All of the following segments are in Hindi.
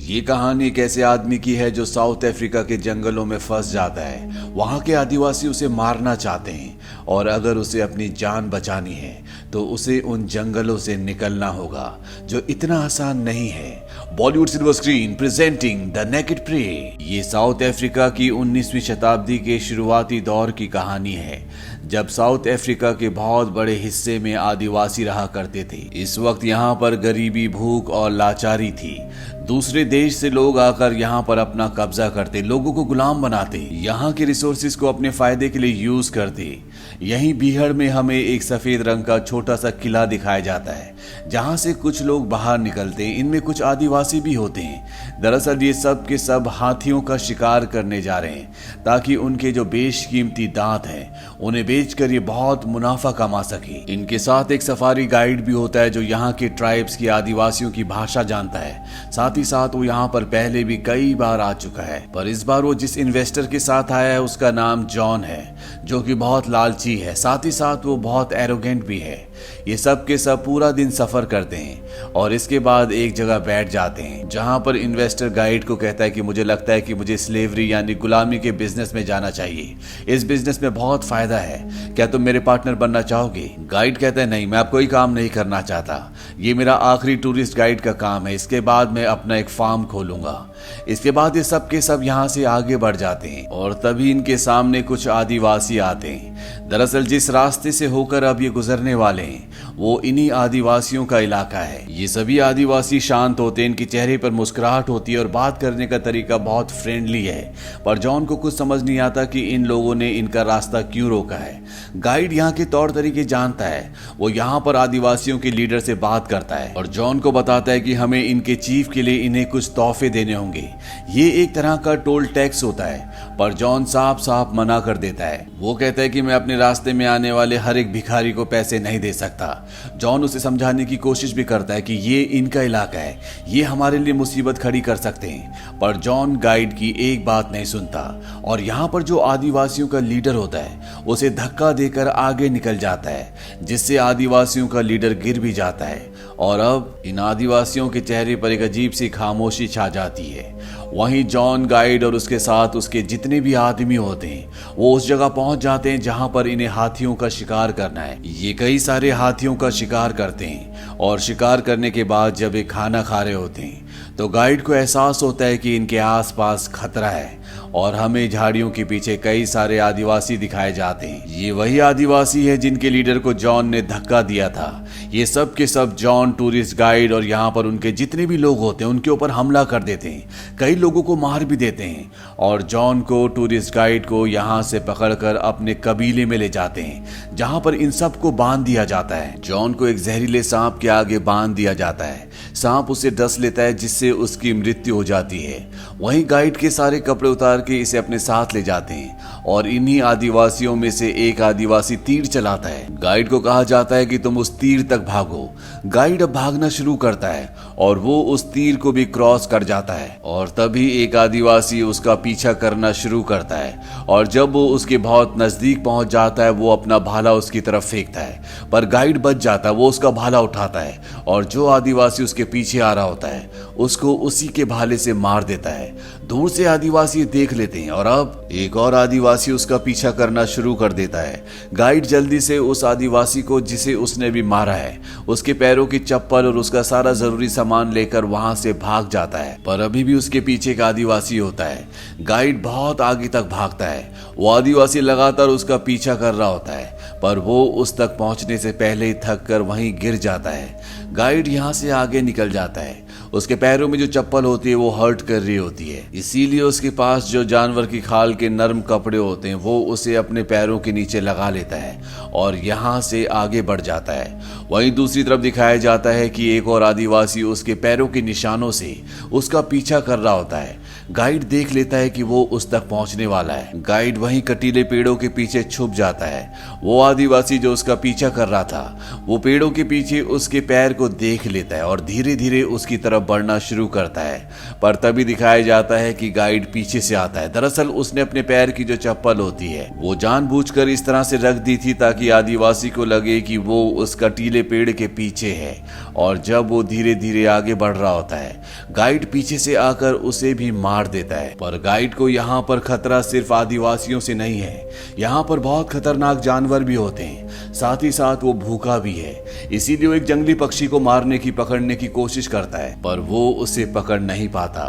ये कहानी एक ऐसे आदमी की है जो साउथ अफ्रीका के जंगलों में फंस जाता है। वहाँ के आदिवासी उसे मारना चाहते हैं और अगर उसे अपनी जान बचानी है तो उसे उन जंगलों से निकलना होगा, जो इतना आसान नहीं है। Bollywood silver screen presenting the naked prey. ये साउथ अफ्रीका की 19वीं शताब्दी के शुरुआती दौर की कहानी है, जब साउथ अफ्रीका के बहुत बड़े हिस्से में आदिवासी रहा करते थे। इस वक्त यहाँ पर गरीबी, भूख और लाचारी थी। दूसरे देश से लोग आकर यहाँ पर अपना कब्जा करते, लोगों को गुलाम बनाते, यहाँ के रिसोर्सेज को अपने फायदे के लिए यूज करते। यहीं बीहड़ में हमें एक सफेद रंग का छोटा सा किला दिखाया जाता है, जहाँ से कुछ लोग बाहर निकलते हैं। इनमें कुछ आदिवासी भी होते हैं। दरअसल ये सब के सब हाथियों का शिकार करने जा रहे हैं, ताकि उनके जो बेशकीमती दांत हैं उन्हें बेचकर ये बहुत मुनाफा कमा सके। इनके साथ एक सफारी गाइड भी होता है, जो यहाँ के ट्राइब्स की आदिवासियों की भाषा जानता है। साथ ही साथ वो यहाँ पर पहले भी कई बार आ चुका है, पर इस बार वो जिस इन्वेस्टर के साथ आया है उसका नाम जॉन है, जो कि बहुत लालची है। साथ ही साथ वो बहुत एरोगेंट भी है। ये सब के सब पूरा दिन सफर करते हैं और इसके बाद एक जगह बैठ जाते हैं, जहां पर इन्वेस्टर गाइड को कहता है कि मुझे लगता है कि मुझे स्लेवरी यानी गुलामी के बिजनेस में जाना चाहिए। इस बिजनेस में बहुत फायदा है, क्या तुम मेरे पार्टनर बनना चाहोगे? गाइड कहता है नहीं, मैं अब कोई काम नहीं करना चाहता। ये मेरा आखिरी टूरिस्ट गाइड का काम है, इसके बाद मैं अपना एक फार्म खोलूंगा। इसके बाद ये सब के सब यहाँ से आगे बढ़ जाते हैं और तभी इनके सामने कुछ आदिवासी आते हैं। दरअसल जिस रास्ते से होकर अब ये गुजरने वाले हैं वो इन्हीं आदिवासियों का इलाका है। ये सभी आदिवासी शांत होते हैं, इनके चेहरे पर मुस्कुराहट होती है और बात करने का तरीका बहुत फ्रेंडली है। पर जॉन को कुछ समझ नहीं आता कि इन लोगों ने इनका रास्ता क्यों रोका है। गाइड यहाँ के तौर तरीके जानता है। वो यहाँ पर आदिवासियों के लीडर से बात करता है और जॉन को बताता है कि हमें इनके चीफ के लिए इन्हें कुछ तोहफे देने होंगे। ये एक तरह का टोल टैक्स होता है, पर जॉन साफ साफ मना कर देता है। वो कहता है कि मैं अपने रास्ते में आने वाले हर एक भिखारी को पैसे नहीं दे सकता। जॉन उसे समझाने की कोशिश भी करता है कि ये इनका इलाका है, ये हमारे लिए मुसीबत खड़ी कर सकते हैं, पर जॉन गाइड की एक बात नहीं सुनता और यहाँ पर जो आदिवासियों का लीडर होता है उसे धक्का देकर आगे निकल जाता है, जिससे आदिवासियों का लीडर गिर भी जाता है। और अब इन आदिवासियों के चेहरे पर एक अजीब सी खामोशी छा जाती है। वहीं जॉन गाइड और उसके साथ उसके जितने भी आदमी होते हैं वो उस जगह पहुंच जाते हैं जहां पर इन्हें हाथियों का शिकार करना है। ये कई सारे हाथियों का शिकार करते हैं और शिकार करने के बाद जब ये खाना खा रहे होते हैं तो गाइड को एहसास होता है कि इनके आसपास खतरा है और हमें झाड़ियों के पीछे कई सारे आदिवासी दिखाए जाते हैं। ये वही आदिवासी है जिनके लीडर को जॉन ने धक्का दिया था। ये सब के सब जॉन, टूरिस्ट गाइड और यहाँ पर उनके जितने भी लोग होते हैं उनके ऊपर हमला कर देते हैं, कई लोगों को मार भी देते हैं और जॉन को, टूरिस्ट गाइड को यहाँ से पकड़कर अपने कबीले में ले जाते हैं, जहाँ पर इन सबको बांध दिया जाता है। जॉन को एक जहरीले सांप के आगे बांध दिया जाता है। सांप उसे डस लेता है, जिससे उसकी मृत्यु हो जाती है। वहीं गाइड के सारे कपड़े उतार के इसे अपने साथ ले जाते हैं और इन्हीं आदिवासियों में से एक आदिवासी तीर चलाता है। गाइड को कहा जाता है कि तुम उस तीर तक भागो। गाइड अब भागना शुरू करता है और वो उस तीर को भी क्रॉस कर जाता है और तभी एक आदिवासी उसका पीछा करना शुरू करता है और जब वो उसके बहुत नजदीक पहुंच जाता है वो अपना भाला उसकी तरफ फेंकता है, पर गाइड बच जाता है। वो उसका भाला उठाता है और जो आदिवासी उसके पीछे आ रहा होता है उसको उसी के भाले से मार देता है। दूर से आदिवासी देख लेते हैं और अब एक और आदिवासी उसका पीछा करना शुरू कर देता है। गाइड जल्दी से उस आदिवासी को, जिसे उसने भी मारा है, उसके पैरों की चप्पल और उसका सारा जरूरी सामान लेकर वहां से भाग जाता है, पर अभी भी उसके पीछे एक आदिवासी होता है। गाइड बहुत आगे तक भागता है। वो आदिवासी लगातार उसका पीछा कर रहा होता है, पर वो उस तक पहुंचने से पहले ही थक कर वहीं गिर जाता है। गाइड यहाँ से आगे निकल जाता है। उसके पैरों में जो चप्पल होती है वो हर्ट कर रही होती है, इसीलिए उसके पास जो जानवर की खाल के नरम कपड़े होते हैं वो उसे अपने पैरों के नीचे लगा लेता है और यहाँ से आगे बढ़ जाता है। वहीं दूसरी तरफ दिखाया जाता है कि एक और आदिवासी उसके पैरों के निशानों से उसका पीछा कर रहा होता है। गाइड देख लेता है कि वो उस तक पहुंचने वाला है। गाइड वहीं कटीले पेड़ों के पीछे छुप जाता है। वो आदिवासी जो उसका पीछा कर रहा था वो पेड़ों के पीछे उसके पैर को देख लेता है और धीरे धीरे उसकी तरफ बढ़ना शुरू करता है। पर तभी दिखाया जाता है कि गाइड पीछे से आता है। दरअसल उसने अपने पैर की जो चप्पल होती है वो जानबूझकर इस तरह से रख दी थी ताकि आदिवासी को लगे कि वो उस कटीले पेड़ के पीछे है। और जब वो धीरे धीरे आगे बढ़ रहा होता है गाइड पीछे से आकर उसे भी मार देता है। पर गाइड को यहाँ पर खतरा सिर्फ आदिवासियों से नहीं है, यहाँ पर बहुत खतरनाक जानवर भी होते हैं, साथ ही साथ वो भूखा भी है। इसीलिए वो एक जंगली पक्षी को मारने की पकड़ने की कोशिश करता है पर वो उसे पकड़ नहीं पाता।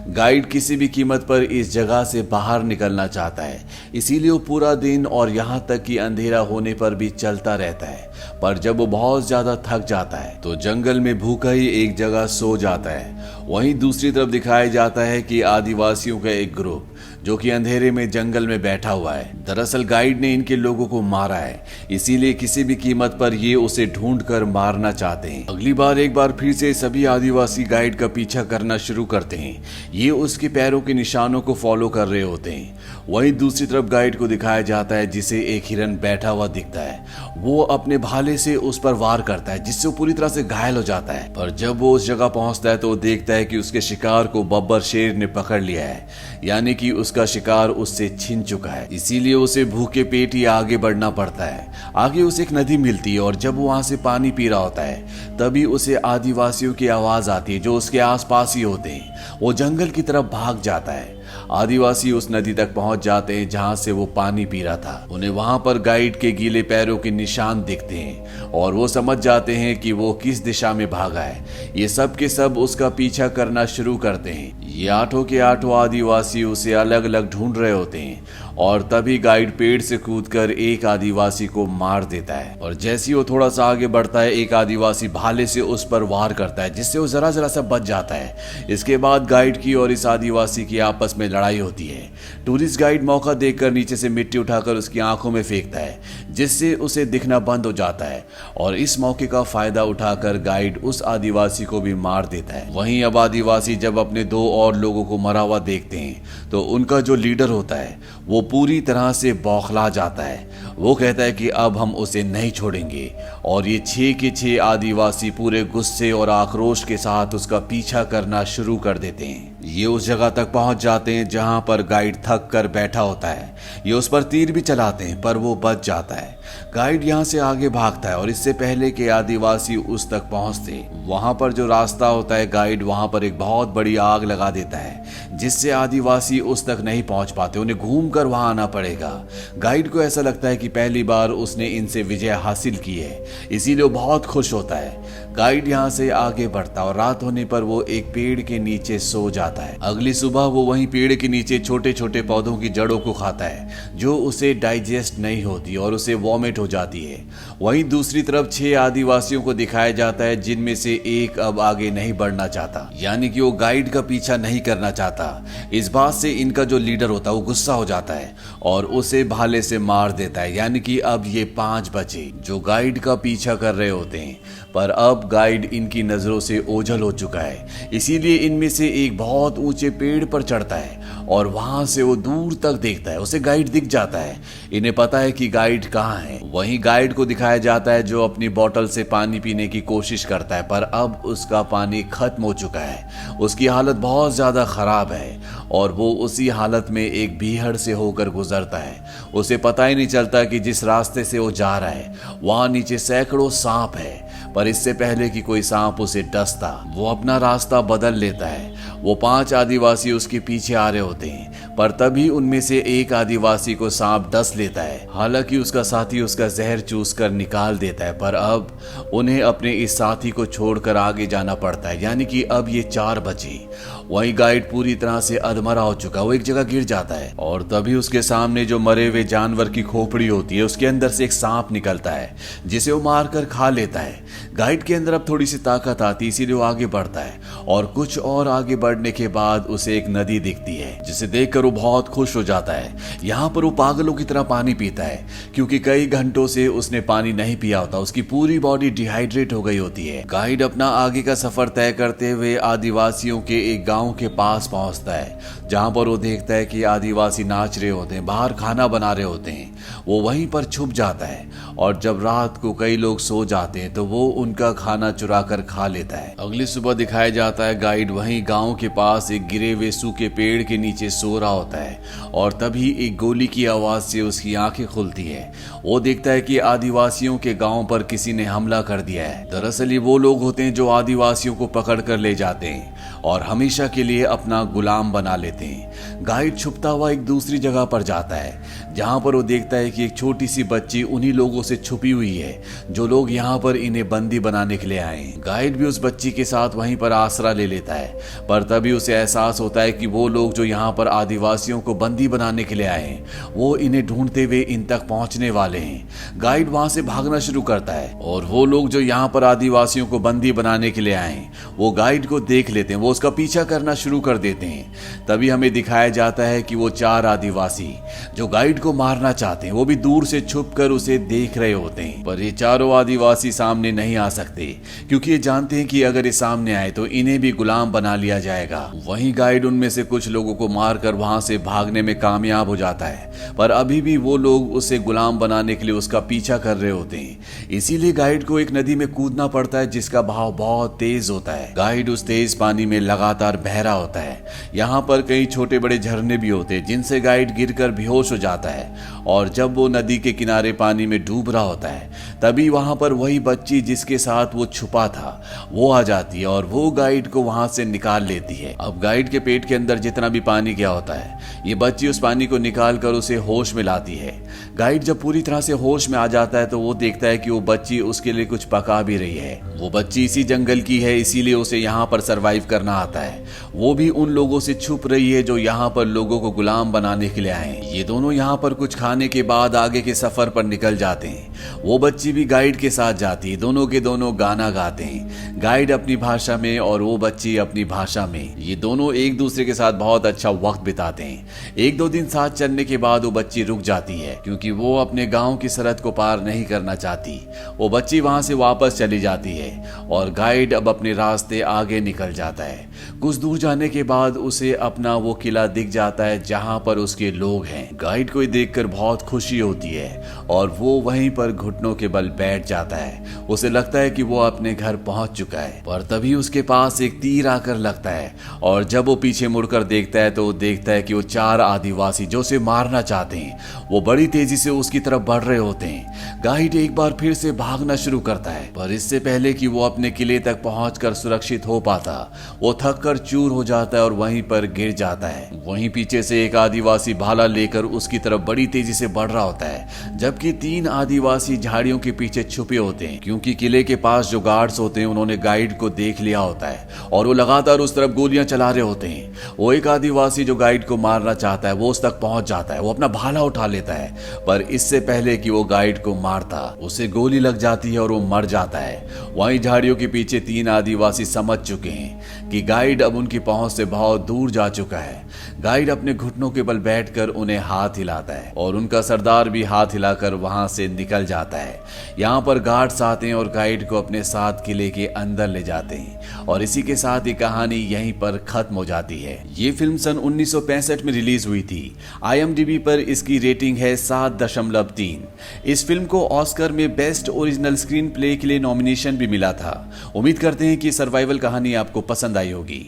गाइड किसी भी कीमत पर इस जगह से बाहर निकलना चाहता है, इसीलिए वो पूरा दिन और यहाँ तक कि अंधेरा होने पर भी चलता रहता है। पर जब वो बहुत ज्यादा थक जाता है तो जंगल में भूखा ही एक जगह सो जाता है। वहीं दूसरी तरफ दिखाया जाता है कि आदिवासियों का एक ग्रुप जो कि अंधेरे में जंगल में बैठा हुआ है। दरअसल गाइड ने इनके लोगों को मारा है, इसीलिए किसी भी कीमत पर ये उसे ढूंढ कर मारना चाहते हैं। अगली बार एक बार फिर से सभी आदिवासी गाइड का पीछा करना शुरू करते हैं। ये उसके पैरों के निशानों को फॉलो कर रहे होते हैं। वहीं दूसरी तरफ गाइड को दिखाया जाता है जिसे एक हिरन बैठा हुआ दिखता है। वो अपने भाले से उस पर वार करता है जिससे वो पूरी तरह से घायल हो जाता है। पर जब वो उस जगह पहुंचता है तो वो देखता है कि उसके शिकार को बब्बर शेर ने पकड़ लिया है, यानी कि उसका शिकार उससे छिन चुका है। इसीलिए उसे भूखे पेट ही आगे बढ़ना पड़ता है। आगे उसे एक नदी मिलती है और जब वो वहां से पानी पी रहा होता है तभी उसे आदिवासियों की आवाज आती है जो उसके आसपास ही होते हैं। वो जंगल की तरफ भाग जाता है। आदिवासी उस नदी तक पहुंच जाते हैं जहां से वो पानी पी रहा था। उन्हें वहां पर गाइड के गीले पैरों के निशान दिखते हैं और वो समझ जाते हैं कि वो किस दिशा में भागा है। ये सब के सब उसका पीछा करना शुरू करते हैं। ये आठों के आठों आदिवासी उसे अलग अलग ढूंढ रहे होते हैं और तभी गाइड पेड़ से कूदकर एक आदिवासी को मार देता है। और जैसे ही वो थोड़ा सा आगे बढ़ता है एक आदिवासी भाले से उस पर वार करता है जिससे वो जरा जरा सा बच जाता है। इसके बाद गाइड की और इस आदिवासी की आपस में लड़ाई होती है। टूरिस्ट गाइड मौका देखकर नीचे से मिट्टी उठाकर उसकी आंखों में फेंकता है जिससे उसे दिखना बंद हो जाता है और इस मौके का फायदा उठाकर गाइड उस आदिवासी को भी मार देता है। वहीं अब आदिवासी जब अपने दो और लोगों को मरा हुआ देखते हैं तो उनका जो लीडर होता है वो पूरी तरह से बौखला जाता है। वो कहता है कि अब हम उसे नहीं छोड़ेंगे और ये 6 के 6 आदिवासी पूरे गुस्से और आक्रोश के साथ उसका पीछा करना शुरू कर देते हैं। ये उस जगह तक पहुंच जाते हैं जहां पर गाइड थक कर बैठा होता है। ये उस पर तीर भी चलाते हैं पर वो बच जाता है। गाइड यहाँ से आगे भागता है और इससे पहले कि आदिवासी उस तक पहुंचते वहां पर जो रास्ता होता है गाइड वहां पर एक बहुत बड़ी आग लगा देता है जिससे आदिवासी उस तक नहीं पहुंच पाते। उन्हें घूम कर वहां आना पड़ेगा। गाइड को ऐसा लगता है कि पहली बार उसने इनसे विजय हासिल की है, इसीलिए वो बहुत खुश होता है। गाइड यहाँ से आगे बढ़ता और रात होने पर वो एक पेड़ के नीचे सो जाता है। अगली सुबह वो वहीं पेड़ के नीचे छोटे छोटे पौधों की जड़ों को खाता है जो उसे डाइजेस्ट नहीं होती और उसे वॉमिट हो जाती है। वहीं दूसरी तरफ 6 आदिवासियों को दिखाया जाता है जिनमें से एक अब आगे नहीं बढ़ना चाहता, यानी कि वो गाइड का पीछा नहीं करना चाहता। इस बात से इनका जो लीडर होता है वो गुस्सा हो जाता है और उसे भाले से मार देता है, यानी कि अब ये 5 बचे जो गाइड का पीछा कर रहे होते हैं। पर अब गाइड इनकी नजरों से ओझल हो चुका है, इसीलिए इनमें से एक बहुत ऊंचे पेड़ पर चढ़ता है और वहां से वो दूर तक देखता है। उसे गाइड दिख जाता है। इन्हें पता है कि गाइड कहाँ है। वहीं गाइड को दिखाया जाता है जो अपनी बोतल से पानी पीने की कोशिश करता है पर अब उसका पानी खत्म हो चुका है। उसकी हालत बहुत ज्यादा खराब है और वो उसी हालत में एक बीहड़ से होकर गुजरता है। उसे पता ही नहीं चलता कि जिस रास्ते से वो जा रहा है वहां नीचे सैकड़ों सांप है। पर इससे पहले कि कोई सांप उसे डसता वो अपना रास्ता बदल लेता है। वो 5 आदिवासी उसके पीछे आ रहे होते हैं पर तभी उनमें से एक आदिवासी को सांप डस लेता है। हालांकि उसका साथी उसका जहर चूस कर निकाल देता है पर अब उन्हें अपने इस साथी को छोड़कर आगे जाना पड़ता है, यानी कि अब ये 4 बचे। वहीं गाइड पूरी तरह से अधमरा हो चुका, वो एक जगह गिर जाता है और तभी उसके सामने जो मरे हुए जानवर की खोपड़ी होती है उसके अंदर से एक सांप निकलता है जिसे वो मारकर खा लेता है। गाइड के अंदर अब थोड़ी सी ताकत आती है इसीलिए वो आगे बढ़ता है और कुछ और आगे बढ़ने के बाद उसे एक नदी दिखती है जिसे देखकर वो बहुत खुश हो जाता है। यहाँ पर वो पागलों की तरह पानी पीता है क्योंकि कई घंटों से उसने पानी नहीं पिया होता। उसकी पूरी बॉडी डिहाइड्रेट हो गई होती है। गाइड अपना आगे का सफर तय करते हुए आदिवासियों के एक गांव गांव के पास पहुंचता है, जहां पर वो देखता है कि आदिवासी नाच रहे होते हैं, बाहर खाना बना रहे होते हैं। वो वहीं पर छुप जाता है और जब रात को कई लोग सो जाते हैं तो वो उनका खाना चुरा कर खा लेता है। अगली सुबह दिखाया जाता है गाइड वहीं गांव के पास एक गिरे हुए सूखे पेड़ के नीचे सो रहा होता है और तभी एक गोली की आवाज से उसकी आंखें खुलती है। वो देखता है कि आदिवासियों के गांव पर किसी ने हमला कर दिया है। दरअसल ये वो लोग होते हैं जो आदिवासियों को पकड़ कर ले जाते हैं और हमेशा के लिए अपना गुलाम बना लेते हैं। गाइड छुपता हुआ एक दूसरी जगह पर जाता है जहां पर वो देखता है कि एक छोटी सी बच्ची उन्हीं लोगों से छुपी हुई है जो लोग यहाँ पर इन्हें बंदी बनाने के लिए आए। गाइड भी उस बच्ची के साथ वहीं पर आसरा ले लेता है, पर तभी उसे एहसास होता है कि वो लोग जो यहाँ पर आदिवासियों को बंदी बनाने के लिए आए हैं वो इन्हें ढूंढते हुए इन तक पहुंचने वाले हैं। गाइड वहां से भागना शुरू करता है और वो लोग जो यहाँ पर आदिवासियों को बंदी बनाने के लिए आए हैं वो गाइड को देख लेते हैं, वो उसका पीछा करना शुरू कर देते हैं। तभी हमें दिखाया जाता है कि वो 4 आदिवासी जो गाइड को मारना चाहते हैं वो भी दूर से छुपकर उसे देख रहे होते हैं, पर ये चारों आदिवासी सामने नहीं आ सकते क्योंकि ये जानते हैं कि अगर ये सामने आए तो इन्हें भी गुलाम बना लिया जाएगा। वहीं गाइड उनमें से कुछ लोगों को मारकर वहां से भागने में कामयाब हो जाता है, पर अभी भी वो लोग उसे गुलाम बनाने के लिए उसका पीछा कर रहे होते हैं। इसीलिए गाइड को एक नदी में कूदना पड़ता है जिसका बहाव बहुत तेज होता है। गाइड उस तेज पानी में लगातार बह रहा होता है। यहाँ पर कई छोटे बड़े झरने भी होते हैं जिनसे गाइड गिरकर बेहोश हो जाता है और जब वो नदी के किनारे पानी में डूब रहा होता है तभी वहां पर वही बच्ची जिसके साथ वो छुपा था वो आ जाती है और वो गाइड को वहां से निकाल लेती है। अब गाइड के पेट के अंदर जितना भी पानी गया होता है ये बच्ची उस पानी को निकाल कर उसे होश में लाती है। गाइड जब पूरी तरह से होश में आ जाता है तो वो देखता है कि वो बच्ची उसके लिए कुछ पका भी रही है। वो बच्ची इसी जंगल की है, इसीलिए उसे यहाँ पर सरवाइव करना आता है। वो भी उन लोगों से छुप रही है जो यहाँ पर लोगों को गुलाम बनाने के लिए आए। ये दोनों यहाँ पर कुछ खाने के बाद आगे के सफर पर निकल जाते हैं। वो बच्ची भी गाइड के साथ जाती है, दोनों के दोनों गाना गाते हैं, गाइड अपनी भाषा में और वो बच्ची अपनी भाषा में। ये दोनों एक दूसरे के साथ बहुत अच्छा वक्त बिताते हैं। 1-2 दिन साथ चलने के बाद वो बच्ची रुक जाती है क्योंकि वो अपने गांव की सरहद को पार नहीं करना चाहती। वो बच्ची वहां से वापस चली जाती है और गाइड अब अपने रास्ते आगे निकल जाता है। कुछ दूर जाने के बाद उसे अपना वो किला दिख जाता है जहां पर उसके लोग हैं। गाइड को देखकर बहुत खुशी होती है और वो वहीं पर घुटनों के बल बैठ जाता है। उसे लगता है कि वो अपने घर पहुंच चुका है, पर तभी उसके पास एक तीर आकर लगता है और जब वो पीछे मुड़कर देखता है तो वो देखता है कि वो 4 आदिवासी जो उसे मारना चाहते हैं वो बड़ी तेजी से उसकी तरफ बढ़ रहे होते हैं। गाइड एक बार फिर से भागना शुरू करता है, पर इससे पहले कि वो अपने किले तक पहुंचकर सुरक्षित हो पाता वो थक कर चूर हो जाता है और वहीं पर गिर जाता है। वहीं पीछे से एक आदिवासी भाला लेकर उसकी तरफ बड़ी तेजी से बढ़ रहा होता है, जबकि 3 आदिवासी झाड़ियों के पीछे छुपे होते हैं क्योंकि किले के पास जो गार्ड्स होते हैं उन्होंने गाइड को देख लिया होता है और वो लगातार उस तरफ गोलियां चला रहे होते हैं। वो एक आदिवासी जो गाइड को मारना चाहता है वो उस तक पहुंच जाता है, वो अपना भाला उठा लेता है, पर इससे पहले कि वो गाइड को मारता उसे गोली लग जाती है और वो मर जाता है। वहीं झाड़ियों के पीछे 3 आदिवासी समझ चुके हैं कि गाइड अब उनकी पहुंच से बहुत दूर जा चुका है। गाइड अपने घुटनों के बल बैठकर उन्हें हाथ हिलाता है और उनका सरदार भी हाथ हिलाकर वहां से निकल जाता है। यहाँ पर गार्ड्स आते हैं और गाइड को अपने साथ किले के अंदर ले जाते हैं और इसी के साथ ये कहानी यहीं पर खत्म हो जाती है। ये फिल्म सन 1965 में रिलीज हुई थी। IMDb पर इसकी रेटिंग है 7.3। इस फिल्म को ऑस्कर में बेस्ट ओरिजिनल स्क्रीन प्ले के लिए नॉमिनेशन भी मिला था। उम्मीद करते हैं कि सर्वाइवल कहानी आपको पसंद आई होगी।